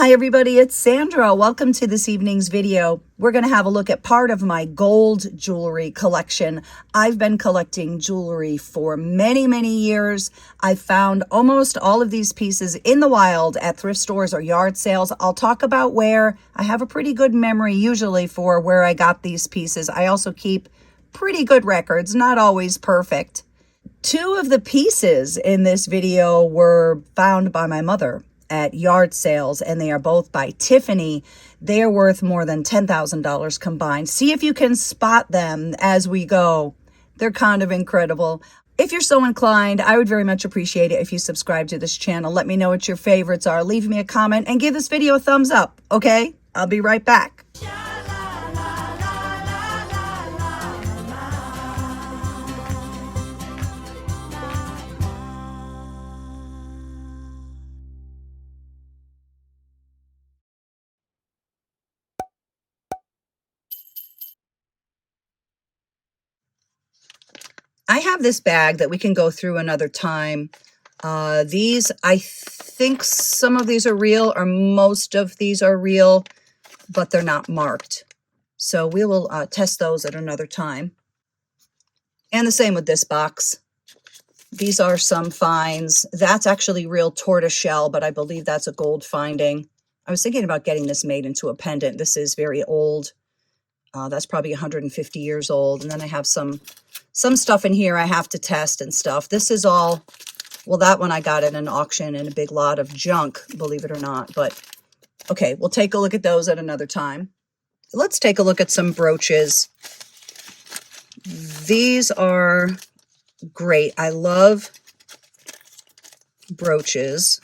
Hi everybody, it's Sandra. Welcome to this evening's video. We're going to have a look at part of my gold jewelry collection. I've been collecting jewelry for many years. I've found almost all of these pieces in the wild at thrift stores or yard sales. I'll talk about where. I have a pretty good memory usually for where I got these pieces. I also keep pretty good records, not always perfect. Two of the pieces in this video were found by my mother at yard sales, and they are both by Tiffany. They are worth more than $10,000 combined. See if you can spot them as we go. They're kind of incredible. If you're so inclined, I would very much appreciate it if you subscribe to this channel. Let me know what your favorites are. Leave me a comment and give this video a thumbs up, okay? I'll be right back. I have this bag that we can go through another time. These, I think some of these are real, or most of these are real, but they're not marked. So we will test those at another time. And the same with this box. These are some finds. That's actually real tortoiseshell, but I believe that's a gold finding. I was thinking about getting this made into a pendant. This is very old. That's probably 150 years old. And then I have some stuff in here I have to test and stuff. This is all, well, that one I got at an auction in a big lot of junk, believe it or not. But okay, we'll take a look at those at another time. Let's take a look at some brooches. These are great. I love brooches.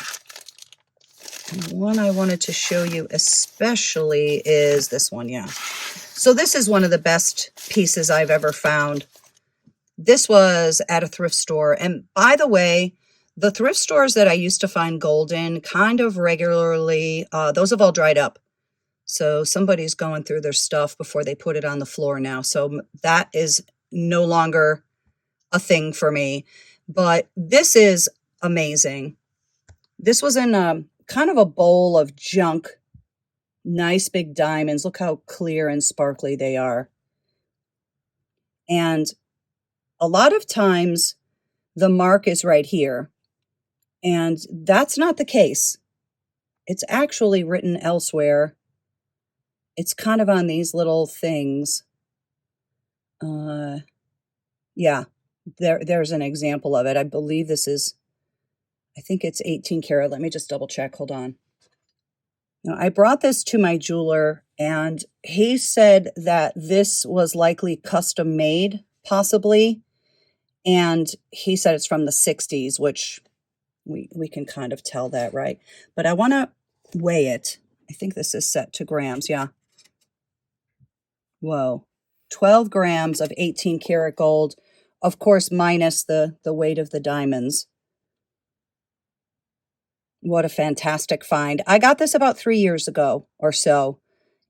And one I wanted to show you especially is this one, yeah. So this is one of the best pieces I've ever found. This was at a thrift store. And by the way, the thrift stores that I used to find gold in kind of regularly, those have all dried up. So somebody's going through their stuff before they put it on the floor now. So that is no longer a thing for me. But this is amazing. This was in kind of a bowl of junk. Nice big diamonds. Look how clear and sparkly they are. And a lot of times the mark is right here. And that's not the case. It's actually written elsewhere. It's kind of on these little things. Yeah, there's an example of it. I believe this is, I think it's 18 karat. Let me just double check. Hold on. Now, I brought this to my jeweler, and he said that this was likely custom made, possibly. And he said it's from the 60s, which we can kind of tell that, right? But I want to weigh it. I think this is set to grams, yeah. Whoa. 12 grams of 18 karat gold, of course, minus the weight of the diamonds. What a fantastic find. I got this about 3 years ago or so,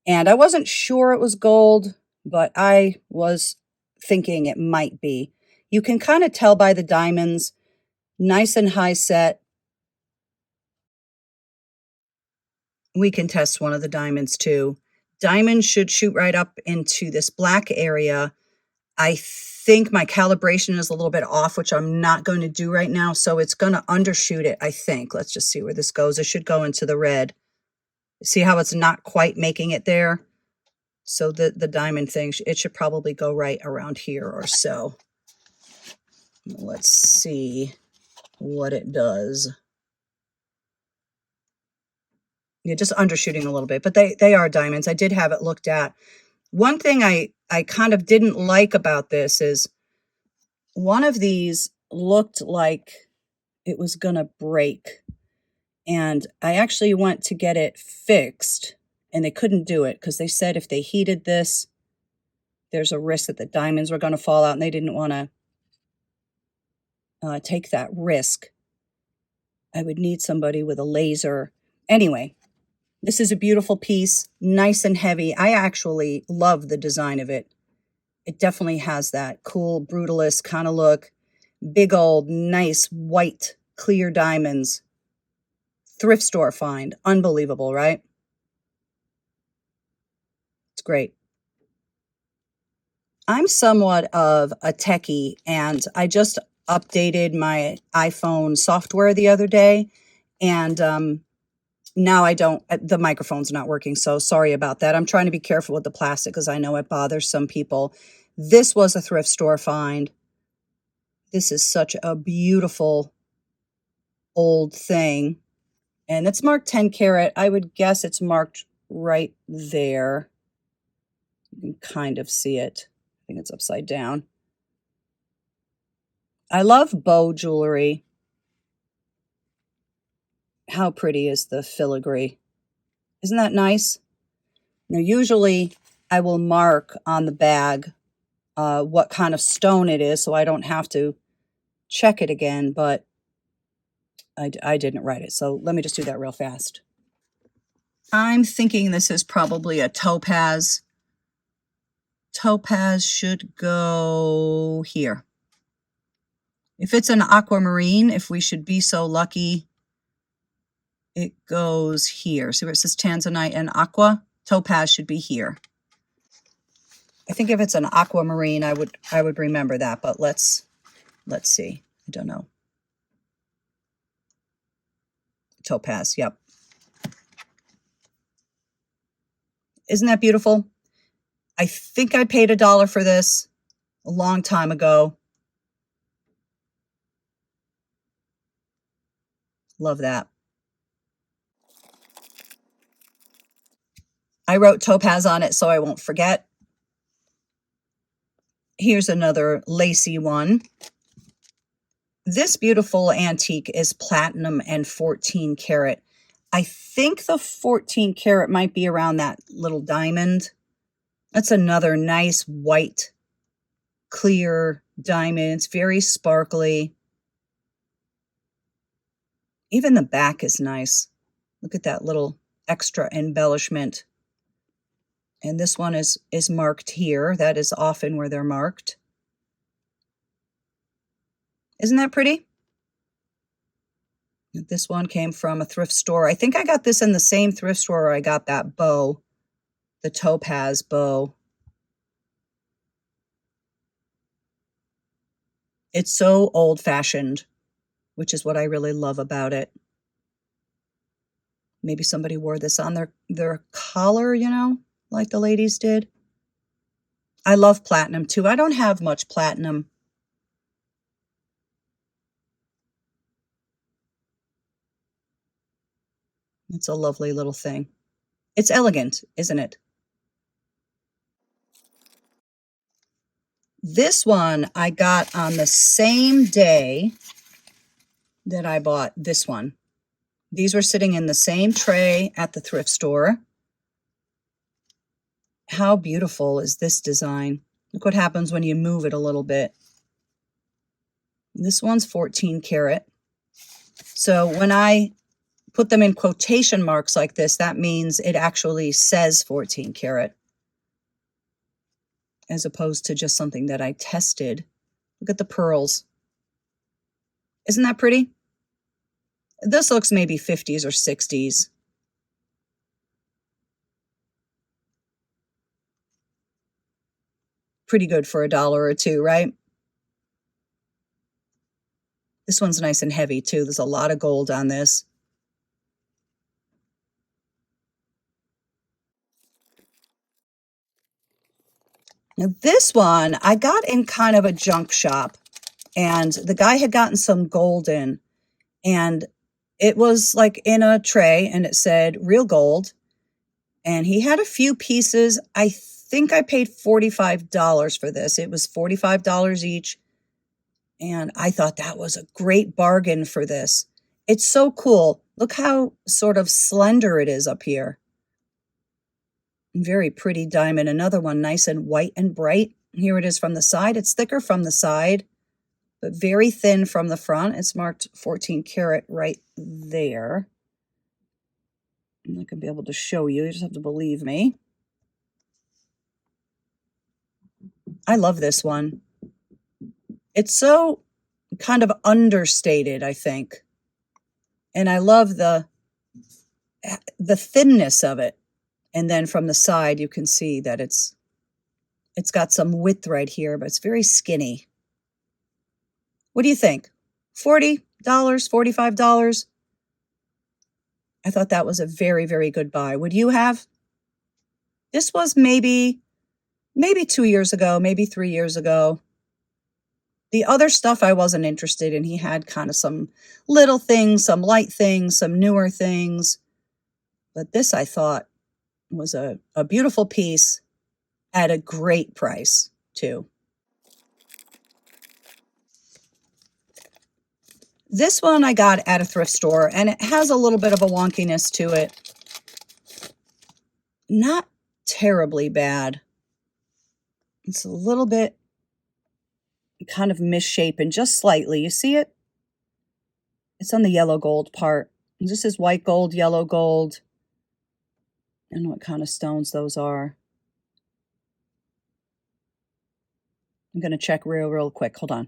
and I wasn't sure it was gold, but I was thinking it might be. You can kind of tell by the diamonds, nice and high set. We can test one of the diamonds too. Diamonds should shoot right up into this black area. I think my calibration is a little bit off, which I'm not going to do right now. So it's going to undershoot it, I think. Let's just see where this goes. It should go into the red. See how it's not quite making it there? So the diamond thing, it should probably go right around here or so. Let's see what it does. Yeah, just undershooting a little bit, but they are diamonds. I did have it looked at. One thing I kind of didn't like about this is one of these looked like it was going to break. And I actually went to get it fixed, and they couldn't do it because they said if they heated this, there's a risk that the diamonds were going to fall out, and they didn't want to take that risk. I would need somebody with a laser. Anyway, this is a beautiful piece, nice and heavy. I actually love the design of it. It definitely has that cool brutalist kind of look. Big old, nice, white, clear diamonds. thrift store find. Unbelievable, right? It's great. I'm somewhat of a techie, and I just updated my iPhone software the other day, and now I don't, the microphone's not working, so sorry about that. I'm trying to be careful with the plastic because I know it bothers some people. This was a thrift store find. This is such a beautiful old thing, and it's marked 10 karat. I would guess it's marked right there. You can kind of see it. I think it's upside down. I love bow jewelry. How pretty is the filigree? Isn't that nice? Now, usually I will mark on the bag what kind of stone it is so I don't have to check it again, but I didn't write it. So let me just do that real fast. I'm thinking this is probably a topaz. Topaz should go here. If it's an aquamarine, if we should be so lucky, it goes here. See where it says tanzanite and aqua? Topaz should be here. I think if it's an aquamarine, I would remember that, but let's see. I don't know. Topaz, yep. Isn't that beautiful? I think I paid $1 for this a long time ago. Love that. I wrote topaz on it so I won't forget. Here's another lacy one. This beautiful antique is platinum and 14 karat. I think the 14 karat might be around that little diamond. That's another nice white, clear diamond. It's very sparkly. Even the back is nice. Look at that little extra embellishment. And this one is marked here. That is often where they're marked. Isn't that pretty? This one came from a thrift store. I think I got this in the same thrift store where I got that bow, the topaz bow. It's so old-fashioned, which is what I really love about it. Maybe somebody wore this on their collar, you know, like the ladies did. I love platinum too. I don't have much platinum. It's a lovely little thing. It's elegant, isn't it? This one I got on the same day that I bought this one. These were sitting in the same tray at the thrift store. How beautiful is this design? Look what happens when you move it a little bit. This one's 14 karat. So when I put them in quotation marks like this, that means it actually says 14 karat, as opposed to just something that I tested. Look at the pearls. Isn't that pretty? This looks maybe 50s or 60s. Pretty good for $1 or $2, right? This one's nice and heavy too. There's a lot of gold on this. Now this one I got in kind of a junk shop, and the guy had gotten some gold in, and it was like in a tray and it said real gold, and he had a few pieces. I think I paid $45 for this. It was $45 each, and I thought that was a great bargain for this. It's so cool. Look how sort of slender it is up here. Very pretty diamond. Another one nice and white and bright. Here it is from the side. It's thicker from the side, but very thin from the front. It's marked 14 karat right there. I'm not going to be able to show you. You just have to believe me. I love this one. It's so kind of understated, I think. And I love the the thinness of it. And then from the side, you can see that it's got some width right here, but it's very skinny. What do you think? $40, $45? I thought that was a very, very good buy. Would you have? This was maybe 2 years ago, maybe 3 years ago. The other stuff I wasn't interested in. He had kind of some little things, some light things, some newer things. But this I thought was a beautiful piece at a great price too. This one I got at a thrift store, and it has a little bit of a wonkiness to it. Not terribly bad. It's a little bit kind of misshapen, just slightly. You see it? It's on the yellow gold part. This is white gold, yellow gold. I don't know what kind of stones those are. I'm going to check real quick. Hold on.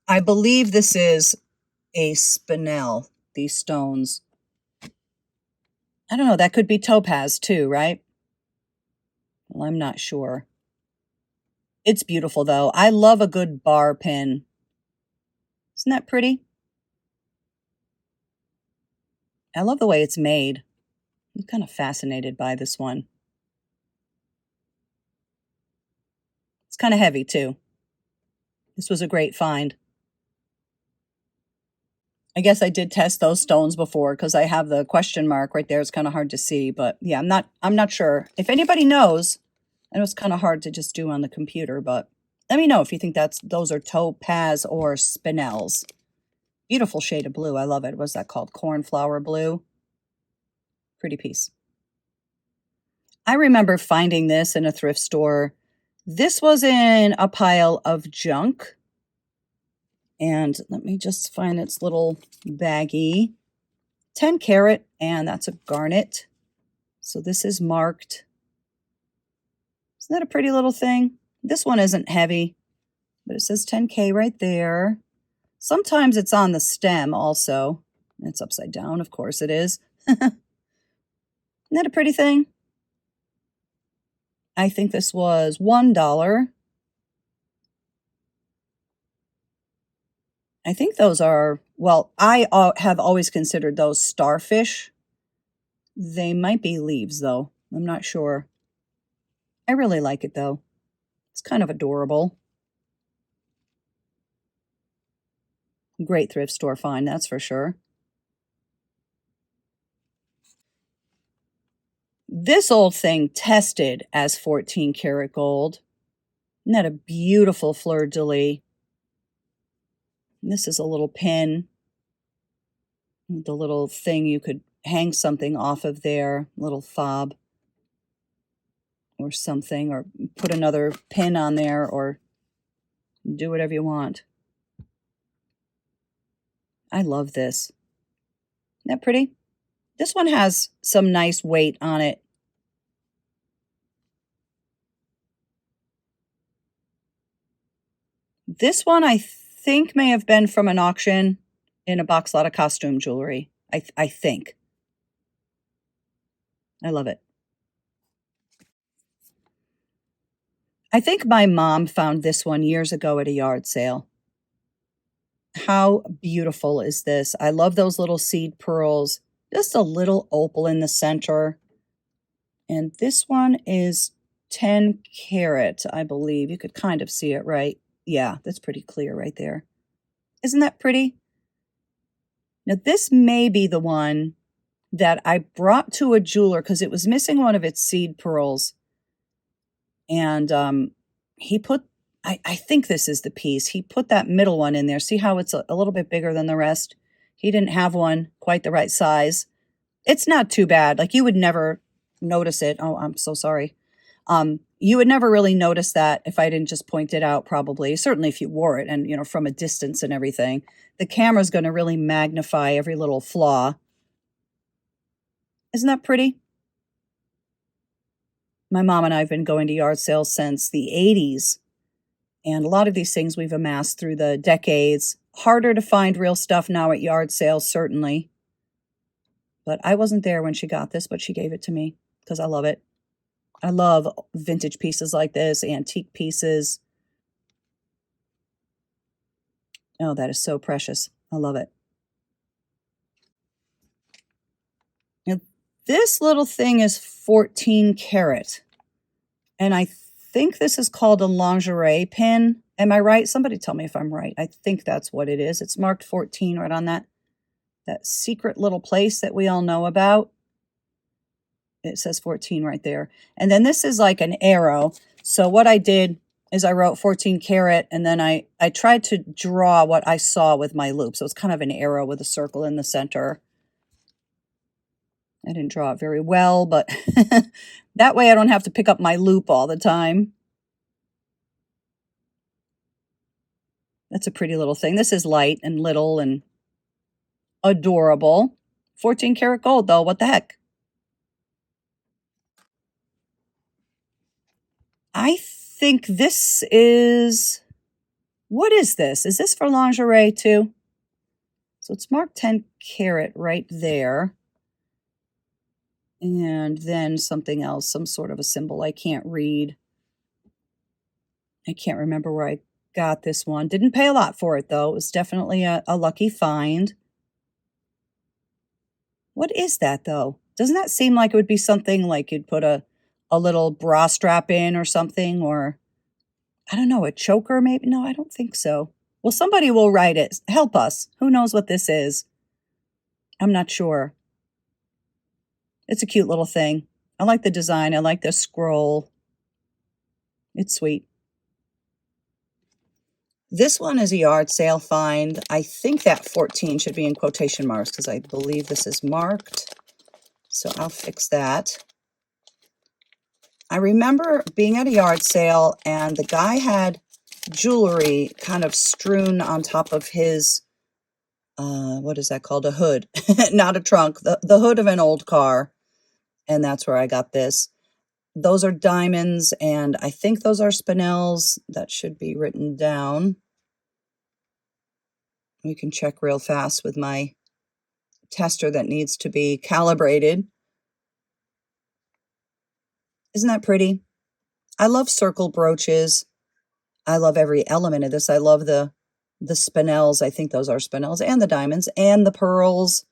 I believe this is a spinel, these stones. I don't know, that could be topaz too, right? Well, I'm not sure. It's beautiful though. I love a good bar pin. Isn't that pretty? I love the way it's made. I'm kind of fascinated by this one. It's kind of heavy too. This was a great find. I guess I did test those stones before because I have the question mark right there. It's kind of hard to see, but yeah, I'm not sure. If anybody knows, I know it's kind of hard to just do on the computer, but let me know if you think those are topaz or spinels. Beautiful shade of blue. I love it. What's that called? Cornflower blue. Pretty piece. I remember finding this in a thrift store. This was in a pile of junk. And let me just find its little baggie. 10 carat, and that's a garnet. So this is marked. Isn't that a pretty little thing? This one isn't heavy, but it says 10K right there. Sometimes it's on the stem also. It's upside down, of course it is. Isn't that a pretty thing? I think this was $1. I think those are, well, I have always considered those starfish. They might be leaves, though. I'm not sure. I really like it, though. It's kind of adorable. Great thrift store find, that's for sure. This old thing tested as 14 karat gold. Isn't that a beautiful fleur-de-lis? This is a little pin. The little thing you could hang something off of there, little fob or something, or put another pin on there, or do whatever you want. I love this. Isn't that pretty? This one has some nice weight on it. This one I think may have been from an auction in a box lot of costume jewelry. I think. I love it. I think my mom found this one years ago at a yard sale. How beautiful is this? I love those little seed pearls. Just a little opal in the center. And this one is 10 carat, I believe. You could kind of see it, right? Yeah, that's pretty clear right there. Isn't that pretty? Now, this may be the one that I brought to a jeweler because it was missing one of its seed pearls. And he put, I think this is the piece. He put that middle one in there. See how it's a little bit bigger than the rest? He didn't have one quite the right size. It's not too bad. Like, you would never notice it. Oh, I'm so sorry. You would never really notice that if I didn't just point it out, probably. Certainly if you wore it and, you know, from a distance and everything. The camera's going to really magnify every little flaw. Isn't that pretty? My mom and I have been going to yard sales since the 80s. And a lot of these things we've amassed through the decades. Harder to find real stuff now at yard sales, certainly. But I wasn't there when she got this, but she gave it to me because I love it. I love vintage pieces like this, antique pieces. Oh, that is so precious. I love it. Now, this little thing is 14 karat. And I think this is called a lingerie pin. Am I right? Somebody tell me if I'm right. I think that's what it is. It's marked 14 right on that secret little place that we all know about. It says 14 right there. And then this is like an arrow. So what I did is I wrote 14 karat, and then I tried to draw what I saw with my loop. So it's kind of an arrow with a circle in the center. I didn't draw it very well, but that way I don't have to pick up my loop all the time. That's a pretty little thing. This is light and little and adorable. 14 karat gold, though. What the heck? I think this is... What is this? Is this for lingerie, too? So it's marked 10 karat right there. And then something else, some sort of a symbol I can't read. I can't remember where I got this one. Didn't pay a lot for it, though. It was definitely a lucky find. What is that, though? Doesn't that seem like it would be something like you'd put a little bra strap in or something? Or, I don't know, a choker maybe? No, I don't think so. Well, somebody will write it. Help us. Who knows what this is? I'm not sure. It's a cute little thing. I like the design. I like the scroll. It's sweet. This one is a yard sale find. I think that 14 should be in quotation marks because I believe this is marked. So I'll fix that. I remember being at a yard sale and the guy had jewelry kind of strewn on top of his, what is that called? A hood, not a trunk, the hood of an old car. And that's where I got this. Those are diamonds, and I think those are spinels. That should be written down. We can check real fast with my tester that needs to be calibrated. Isn't that pretty? I love circle brooches. I love every element of this. I love the spinels. I think those are spinels, and the diamonds and the pearls.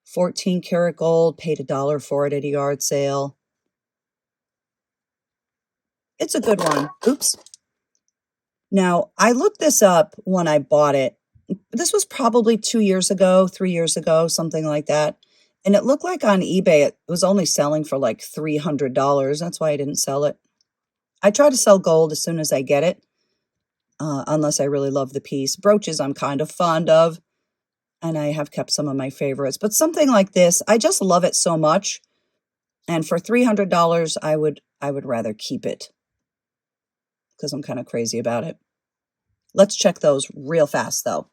14 karat gold, paid $1 for it at a yard sale. It's a good one. Oops. Now, I looked this up when I bought it. This was probably 2 years ago, 3 years ago, something like that. And it looked like on eBay, it was only selling for like $300. That's why I didn't sell it. I try to sell gold as soon as I get it, unless I really love the piece. Brooches I'm kind of fond of, and I have kept some of my favorites. But something like this, I just love it so much. And for $300, I would rather keep it because I'm kind of crazy about it. Let's check those real fast, though.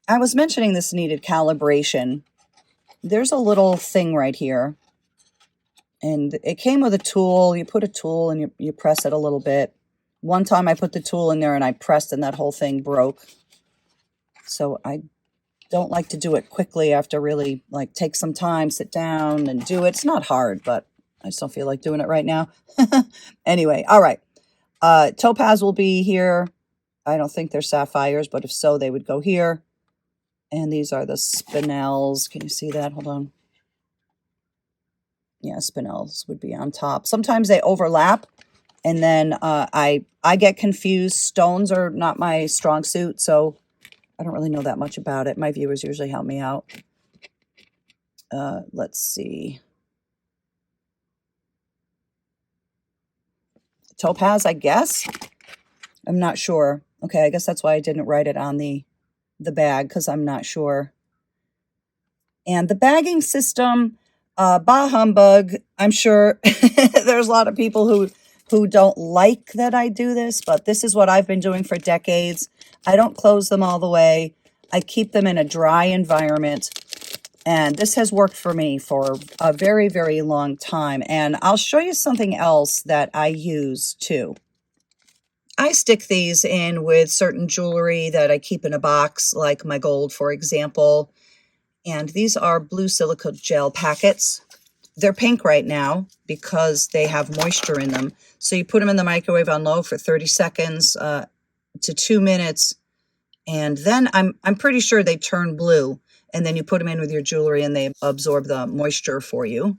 I was mentioning this needed calibration. There's a little thing right here. And it came with a tool. You put a tool and you press it a little bit. One time I put the tool in there and I pressed and that whole thing broke. So I don't like to do it quickly. I have to really like take some time, sit down and do it. It's not hard, but I just don't feel like doing it right now. Anyway, all right. Topaz will be here. I don't think they're sapphires, but if so, they would go here. And these are the spinels. Can you see that? Hold on. Yeah, spinels would be on top. Sometimes they overlap, and then I get confused. Stones are not my strong suit, so I don't really know that much about it. My viewers usually help me out. Let's see. Topaz, I guess. I'm not sure. Okay, I guess that's why I didn't write it on the bag, because I'm not sure. And the bagging system, bah humbug. I'm sure there's a lot of people who don't like that I do this, but this is what I've been doing for decades. I don't close them all the way. I keep them in a dry environment. And this has worked for me for a very, very long time. And I'll show you something else that I use too. I stick these in with certain jewelry that I keep in a box, like my gold, for example. And these are blue silicone gel packets. They're pink right now because they have moisture in them. So you put them in the microwave on low for 30 seconds to 2 minutes. And then I'm pretty sure they turn blue. And then you put them in with your jewelry and they absorb the moisture for you.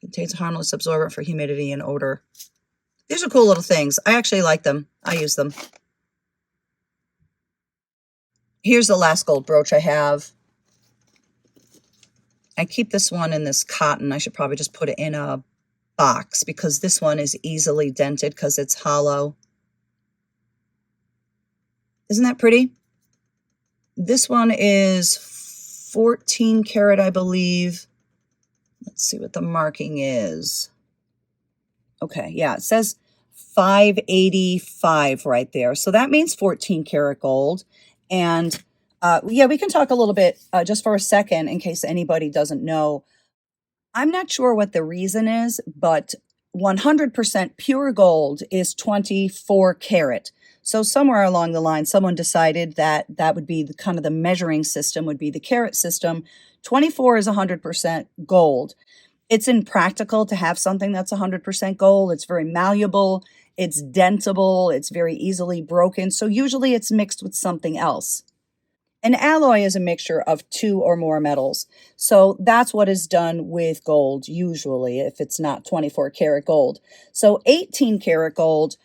Contains a harmless absorbent for humidity and odor. These are cool little things. I actually like them. I use them. Here's the last gold brooch I have. I keep this one in this cotton. I should probably just put it in a box because this one is easily dented because it's hollow. Isn't that pretty? This one is 14 karat, I believe. Let's see what the marking is. Okay, yeah, it says 585 right there. So that means 14 karat gold. And yeah, we can talk a little bit just for a second in case anybody doesn't know. I'm not sure what the reason is, but 100% pure gold is 24 karat. So somewhere along the line, someone decided that that would be the kind of the measuring system, would be the carat system. 24 is 100% gold. It's impractical to have something that's 100% gold. It's very malleable. It's dentable. It's very easily broken. So usually it's mixed with something else. An alloy is a mixture of 2 or more metals. So that's what is done with gold usually if it's not 24 karat gold. So 18 karat gold,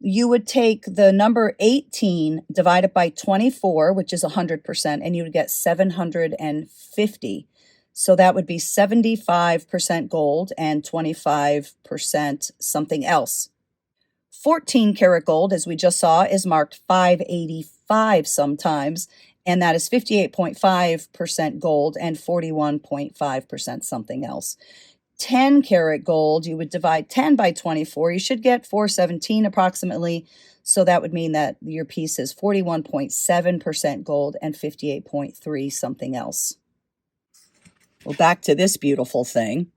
you would take the number 18, divide it by 24, which is 100%, and you would get 750. So that would be 75% gold and 25% something else. 14 karat gold, as we just saw, is marked 585 sometimes, and that is 58.5% gold and 41.5% something else. 10 karat gold, you would divide 10 by 24. You should get 417 approximately. So that would mean that your piece is 41.7% gold and 58.3 something else. Well, back to this beautiful thing.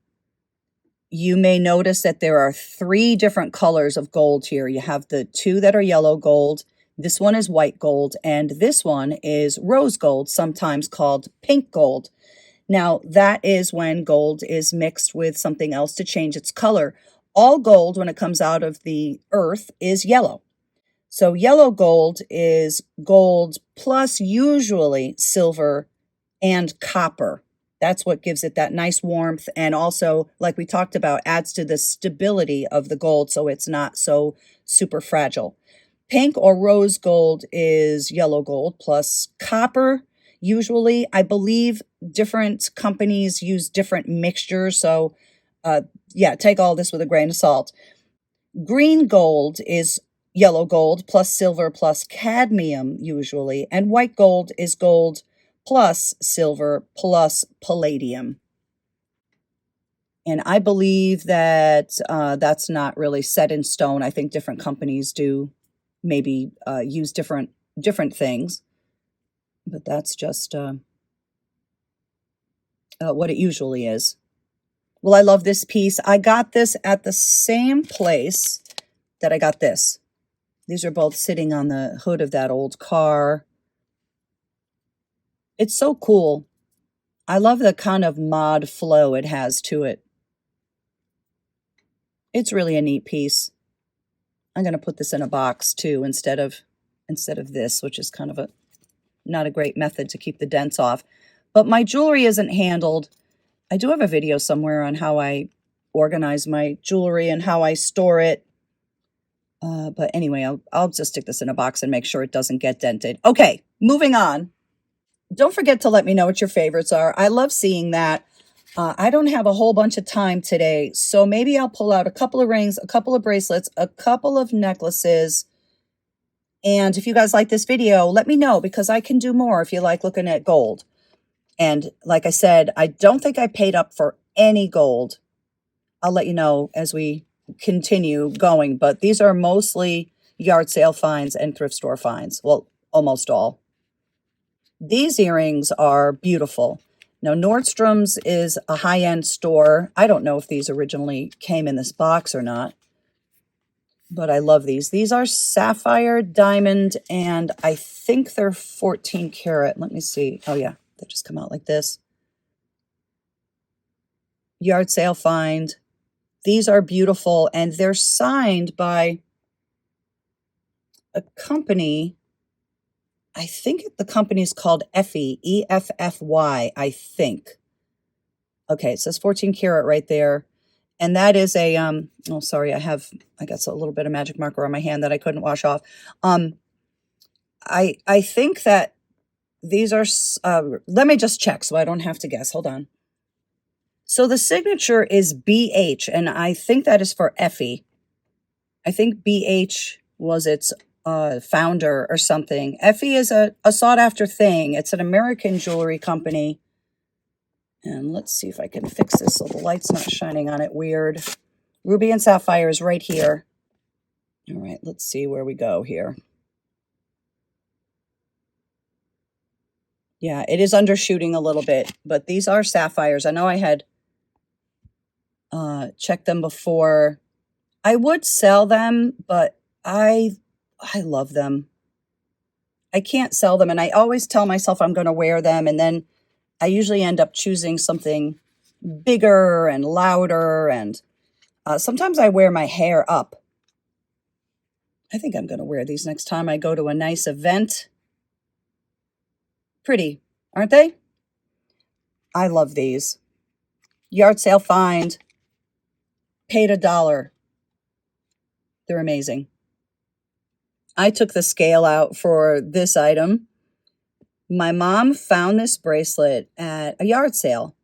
You may notice that there are 3 different colors of gold here. You have the 2 that are yellow gold. This one is white gold, and this one is rose gold, sometimes called pink gold. Now, that is when gold is mixed with something else to change its color. All gold, when it comes out of the earth, is yellow. So yellow gold is gold plus usually silver and copper. That's what gives it that nice warmth, and also, like we talked about, adds to the stability of the gold so it's not so super fragile. Pink or rose gold is yellow gold plus copper. Usually, I believe different companies use different mixtures. So yeah, take all this with a grain of salt. Green gold is yellow gold plus silver plus cadmium usually. And white gold is gold plus silver plus palladium. And I believe that that's not really set in stone. I think different companies do maybe use different things. But that's just what it usually is. Well, I love this piece. I got this at the same place that I got this. These are both sitting on the hood of that old car. It's so cool. I love the kind of mod flow it has to it. It's really a neat piece. I'm going to put this in a box too instead of this, which is kind of not a great method to keep the dents off. But my jewelry isn't handled. I do have a video somewhere on how I organize my jewelry and how I store it. But anyway, I'll just stick this in a box and make sure it doesn't get dented. Okay, moving on. Don't forget to let me know what your favorites are. I love seeing that. I don't have a whole bunch of time today, so maybe I'll pull out a couple of rings, a couple of bracelets, a couple of necklaces. And if you guys like this video, let me know because I can do more if you like looking at gold. And like I said, I don't think I paid up for any gold. I'll let you know as we continue going, but these are mostly yard sale finds and thrift store finds. Well, almost all. These earrings are beautiful. Now, Nordstrom's is a high-end store. I don't know if these originally came in this box or not, but I love these. These are sapphire, diamond, and I think they're 14 karat. Let me see. Oh yeah, they just come out like this. Yard sale find. These are beautiful, and they're signed by a company. I think the company is called Effy, Effy, I think. Okay, it says 14 karat right there. And that is a, oh, sorry, I got a little bit of magic marker on my hand that I couldn't wash off. I think that these are, let me just check so I don't have to guess. Hold on. So the signature is BH, and I think that is for Effy. I think BH was its founder or something. Effy is a sought after thing. It's an American jewelry company. And let's see if I can fix this so the light's not shining on it weird. Ruby and sapphire is right here. All right, let's see where we go here. Yeah, it is undershooting a little bit, but these are sapphires. I know I had checked them before. I would sell them, but I love them. I can't sell them, and I always tell myself I'm going to wear them, and then I usually end up choosing something bigger and louder, and sometimes I wear my hair up. I think I'm going to wear these next time I go to a nice event. Pretty, aren't they? I love these. Yard sale find. Paid $1. They're amazing. I took the scale out for this item. My mom found this bracelet at a yard sale,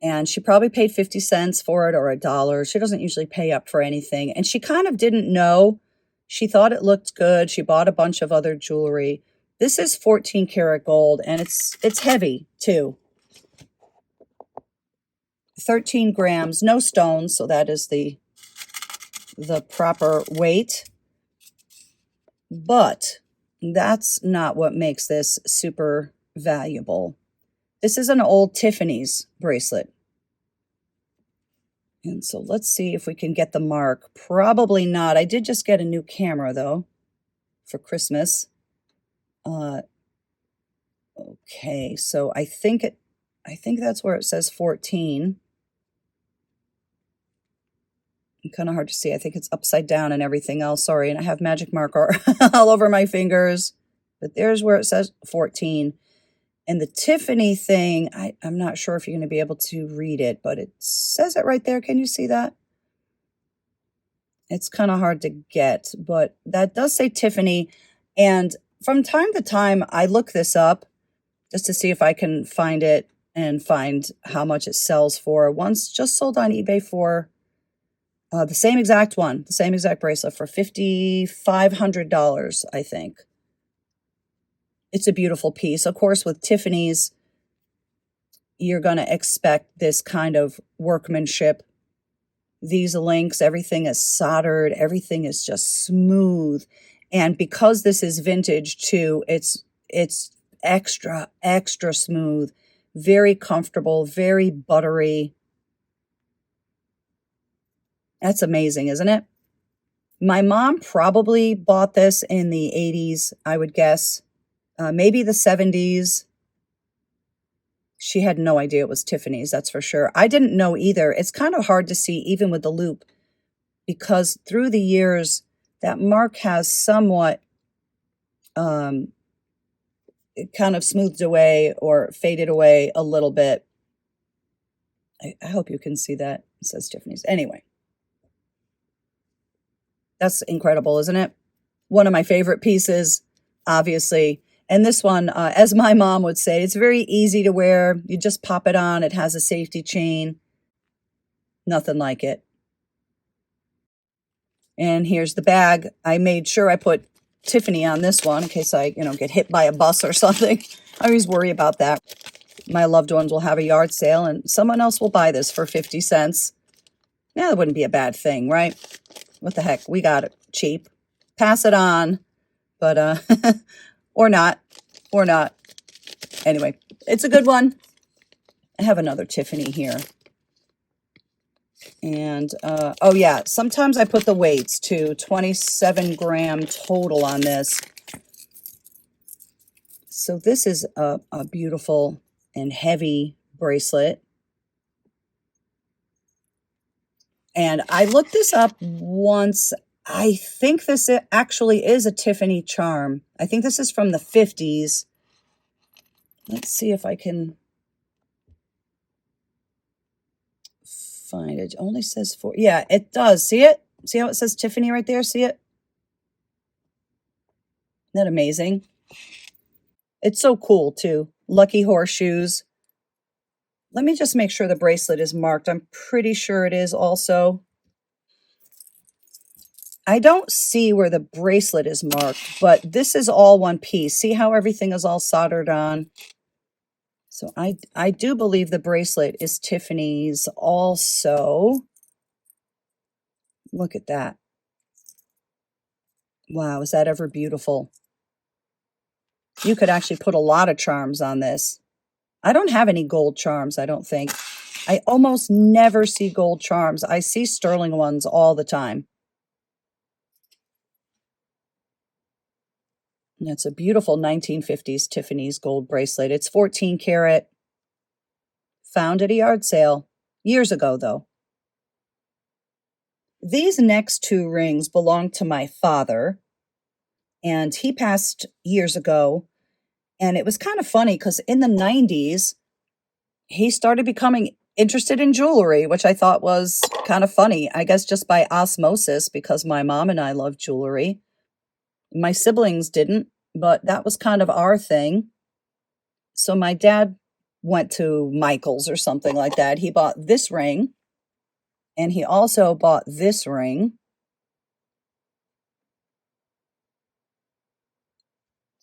and she probably paid 50 cents for it or $1. She doesn't usually pay up for anything, and she kind of didn't know. She thought it looked good. She bought a bunch of other jewelry. This is 14 karat gold, and it's heavy too. 13 grams, no stones, so that is the proper weight. But that's not what makes this super valuable. This is an old Tiffany's bracelet. And so let's see if we can get the mark. Probably not. I did just get a new camera though for Christmas. Okay, so I think that's where it says 14. Kind of hard to see. I think it's upside down and everything else. Sorry, and I have magic marker all over my fingers. But there's where it says 14. And the Tiffany thing, I'm not sure if you're going to be able to read it, but it says it right there. Can you see that? It's kind of hard to get, but that does say Tiffany. And from time to time, I look this up just to see if I can find it and find how much it sells for. Once just sold on eBay for the same exact one, the same exact bracelet for $5,500, I think. It's a beautiful piece. Of course, with Tiffany's, you're going to expect this kind of workmanship. These links, everything is soldered. Everything is just smooth. And because this is vintage too, it's extra, extra smooth, very comfortable, very buttery. That's amazing, isn't it? My mom probably bought this in the 80s, I would guess. Maybe the 70s. She had no idea it was Tiffany's, that's for sure. I didn't know either. It's kind of hard to see even with the loop because through the years, that mark has somewhat it kind of smoothed away or faded away a little bit. I hope you can see that. It says Tiffany's. Anyway. That's incredible, isn't it? One of my favorite pieces, obviously. And this one, as my mom would say, it's very easy to wear. You just pop it on. It has a safety chain. Nothing like it. And here's the bag. I made sure I put Tiffany on this one in case I, get hit by a bus or something. I always worry about that. My loved ones will have a yard sale and someone else will buy this for 50 cents. Yeah, that wouldn't be a bad thing, right? What the heck? We got it cheap. Pass it on. But, or not. Anyway, it's a good one. I have another Tiffany here. And, oh yeah, sometimes I put the weights too, 27-gram total on this. So this is a beautiful and heavy bracelet. And I looked this up once. I think this actually is a Tiffany charm. I think this is from the 50s. Let's see if I can find it. It only says 4. Yeah, it does. See it? See how it says Tiffany right there? See it? Isn't that amazing? It's so cool too. Lucky horseshoes. Let me just make sure the bracelet is marked. I'm pretty sure it is also. I don't see where the bracelet is marked, but this is all one piece. See how everything is all soldered on? So I do believe the bracelet is Tiffany's also. Look at that. Wow, is that ever beautiful? You could actually put a lot of charms on this. I don't have any gold charms, I don't think. I almost never see gold charms. I see sterling ones all the time. And it's a beautiful 1950s Tiffany's gold bracelet. It's 14 karat. Found at a yard sale. Years ago, though. These next two rings belong to my father. And he passed years ago. And it was kind of funny because in the 90s, he started becoming interested in jewelry, which I thought was kind of funny. I guess just by osmosis, because my mom and I love jewelry. My siblings didn't, but that was kind of our thing. So my dad went to Michael's or something like that. He bought this ring, and he also bought this ring.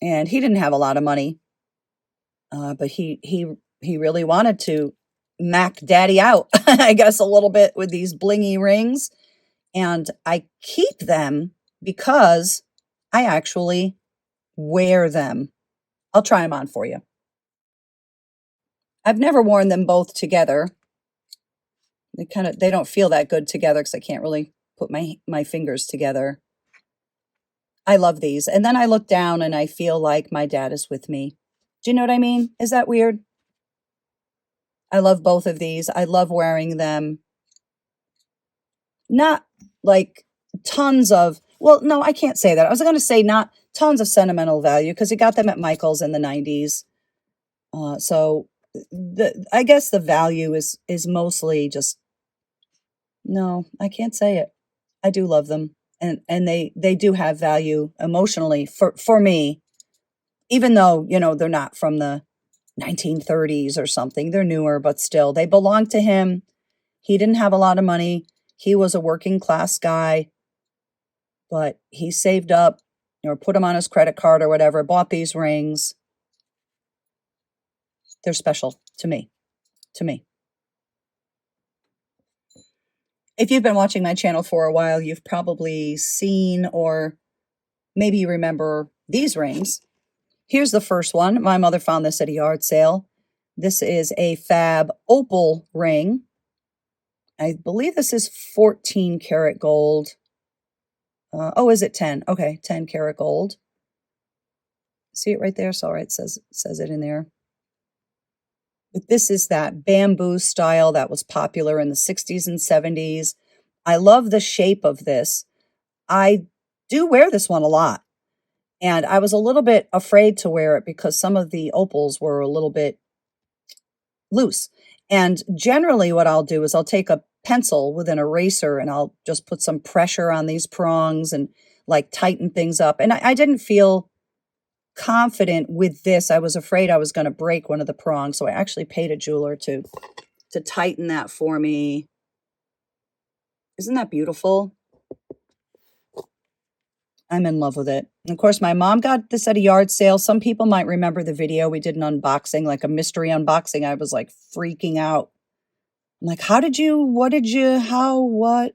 And he didn't have a lot of money, but he really wanted to mac daddy out, I guess, a little bit with these blingy rings. And I keep them because I actually wear them. I'll try them on for you. I've never worn them both together. They don't feel that good together because I can't really put my fingers together. I love these. And then I look down and I feel like my dad is with me. Do you know what I mean? Is that weird? I love both of these. I love wearing them. Not like tons of, well, no, I can't say that. I was going to say not tons of sentimental value because he got them at Michael's in the 90s. So I guess the value is mostly just, no, I can't say it. I do love them. And they do have value emotionally for me, even though, they're not from the 1930s or something. They're newer, but still, they belong to him. He didn't have a lot of money. He was a working class guy, but he saved up or put them on his credit card or whatever, bought these rings. They're special to me. If you've been watching my channel for a while, you've probably seen or maybe you remember these rings. Here's the first one. My mother found this at a yard sale. This is a fab opal ring. I believe this is 14 karat gold. Oh, is it 10? Okay, 10 karat gold. See it right there? Sorry, it says it in there. But this is that bamboo style that was popular in the 60s and 70s. I love the shape of this. I do wear this one a lot. And I was a little bit afraid to wear it because some of the opals were a little bit loose. And generally what I'll do is I'll take a pencil with an eraser and I'll just put some pressure on these prongs and like tighten things up. And I didn't feel confident with this. I was afraid I was going to break one of the prongs. So I actually paid a jeweler to tighten that for me. Isn't that beautiful? I'm in love with it. And of course, my mom got this at a yard sale. Some people might remember the video. We did an unboxing, like a mystery unboxing. I was like freaking out. I'm like, what,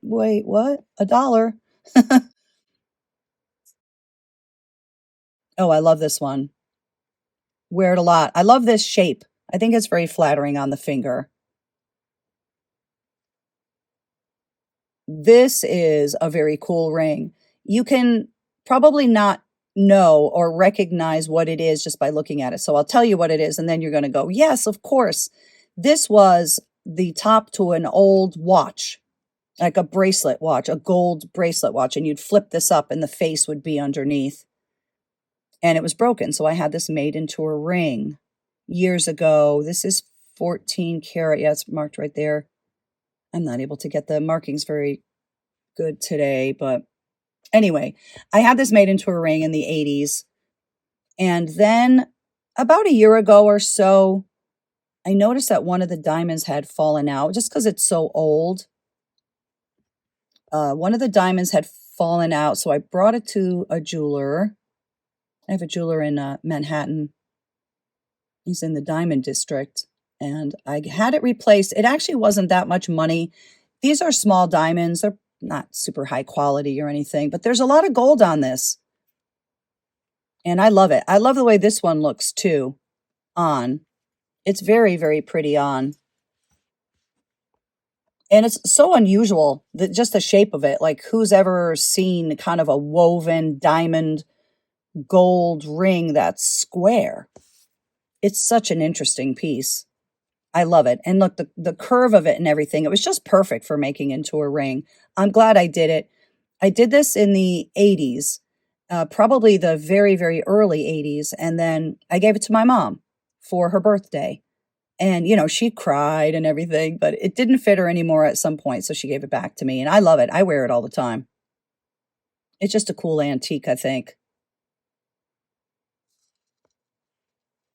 wait, what? $1. Oh, I love this one. Wear it a lot. I love this shape. I think it's very flattering on the finger. This is a very cool ring. You can probably not know or recognize what it is just by looking at it. So I'll tell you what it is, and then you're going to go, yes, of course. This was the top to an old watch, like a bracelet watch, a gold bracelet watch, and you'd flip this up and the face would be underneath. And it was broken, so I had this made into a ring years ago. This is 14 karat. Yeah, it's marked right there. I'm not able to get the markings very good today, but anyway, I had this made into a ring in the 80s. And then about a year ago or so, I noticed that one of the diamonds had fallen out just because it's so old. One of the diamonds had fallen out, so I brought it to a jeweler. I have a jeweler in Manhattan. He's in the diamond district, and I had it replaced. It actually wasn't that much money. These are small diamonds. They're not super high quality or anything, but there's a lot of gold on this. And I love it. I love the way this one looks too on. It's very, very pretty on. And it's so unusual, that just the shape of it. Like, who's ever seen kind of a woven diamond gold ring that's square? It's such an interesting piece. I love it. And look, the curve of it and everything, it was just perfect for making into a ring. I'm glad I did it. I did this in the 80s, probably the very, very early 80s. And then I gave it to my mom for her birthday. And, she cried and everything, but it didn't fit her anymore at some point. So she gave it back to me. And I love it. I wear it all the time. It's just a cool antique, I think.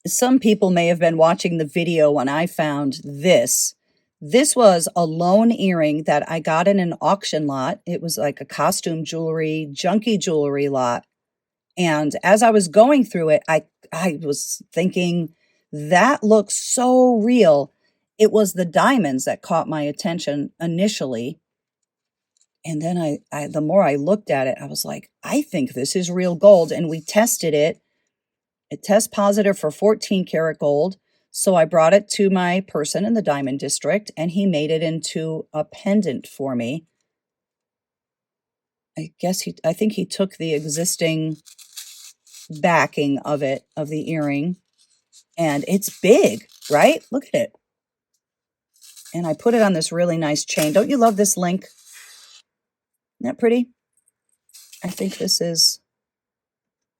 Some people may have been watching the video when I found this. This was a lone earring that I got in an auction lot. It was like a costume jewelry, junky jewelry lot. And as I was going through it, I was thinking, that looks so real. It was the diamonds that caught my attention initially. And then the more I looked at it, I was like, I think this is real gold. And we tested it. It tests positive for 14 karat gold. So I brought it to my person in the diamond district, and he made it into a pendant for me. I think he took the existing backing of it, of the earring, and it's big, right? Look at it. And I put it on this really nice chain. Don't you love this link? Isn't that pretty? I think this is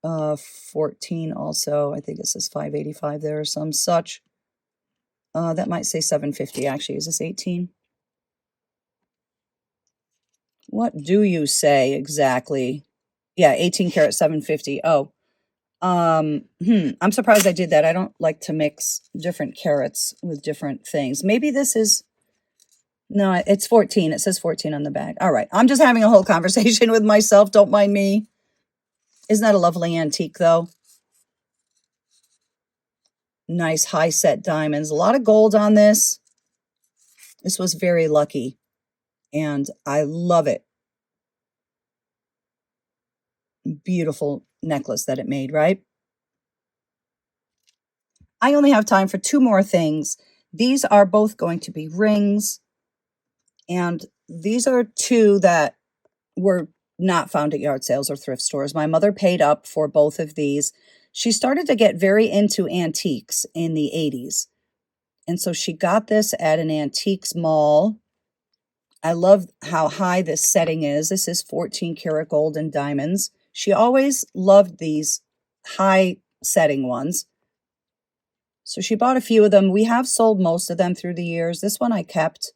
14 also. I think this is 585 there or some such. That might say 750 actually. Is this 18? What do you say exactly? Yeah, 18 karat 750. Oh. I'm surprised I did that. I don't like to mix different carats with different things. Maybe this is, no, it's 14. It says 14 on the bag. All right. I'm just having a whole conversation with myself. Don't mind me. Isn't that a lovely antique though? Nice high set diamonds. A lot of gold on this. This was very lucky, and I love it. Beautiful necklace that it made, right? I only have time for two more things. These are both going to be rings, and these are two that were not found at yard sales or thrift stores. My mother paid up for both of these. She started to get very into antiques in the 80s. And so she got this at an antiques mall. I love how high this setting is. This is 14 karat gold and diamonds. She always loved these high setting ones. So she bought a few of them. We have sold most of them through the years. This one I kept.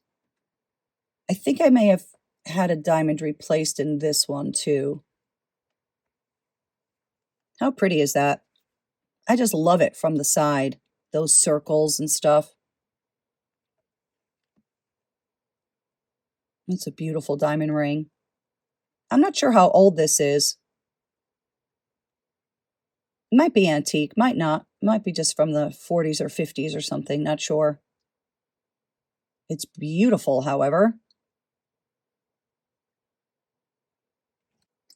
I think I may have had a diamond replaced in this one too. How pretty is that? I just love it from the side. Those circles and stuff. It's a beautiful diamond ring. I'm not sure how old this is. It might be antique, might not. It might be just from the 40s or 50s or something, not sure. It's beautiful, however.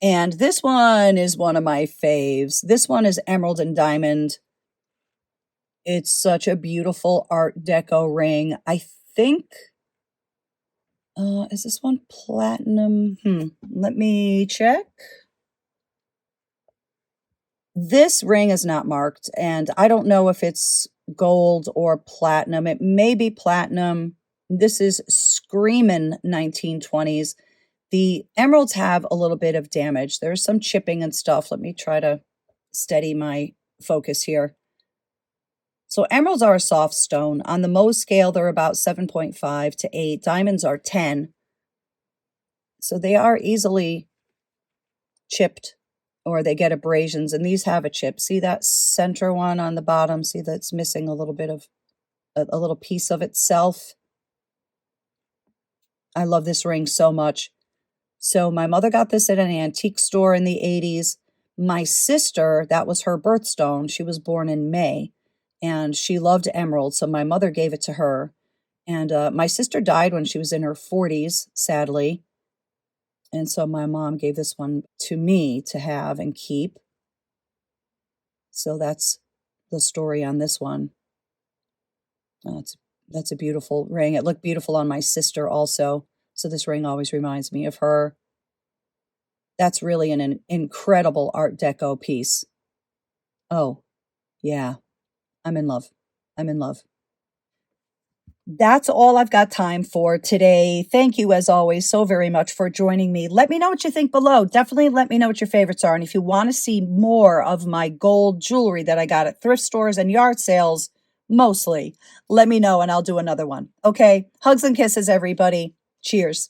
And this one is one of my faves. This one is emerald and diamond. It's such a beautiful Art Deco ring. I think Is this one platinum? Let me check. This ring is not marked, and I don't know if it's gold or platinum. It may be platinum. This is screaming 1920s. The emeralds have a little bit of damage. There's some chipping and stuff. Let me try to steady my focus here. So emeralds are a soft stone. On the Mohs scale, they're about 7.5 to 8. Diamonds are 10. So they are easily chipped, or they get abrasions, and these have a chip. See that center one on the bottom? See that's missing a little bit of a little piece of itself. I love this ring so much. So my mother got this at an antique store in the 80s. My sister, that was her birthstone. She was born in May, and she loved emeralds, so my mother gave it to her. And my sister died when she was in her 40s, sadly. And so my mom gave this one to me to have and keep. So that's the story on this one. That's a beautiful ring. It looked beautiful on my sister also. So this ring always reminds me of her. That's really an incredible Art Deco piece. Oh, yeah. I'm in love. I'm in love. That's all I've got time for today. Thank you, as always, so very much for joining me. Let me know what you think below. Definitely let me know what your favorites are. And if you want to see more of my gold jewelry that I got at thrift stores and yard sales, mostly, let me know and I'll do another one. Okay? Hugs and kisses, everybody. Cheers.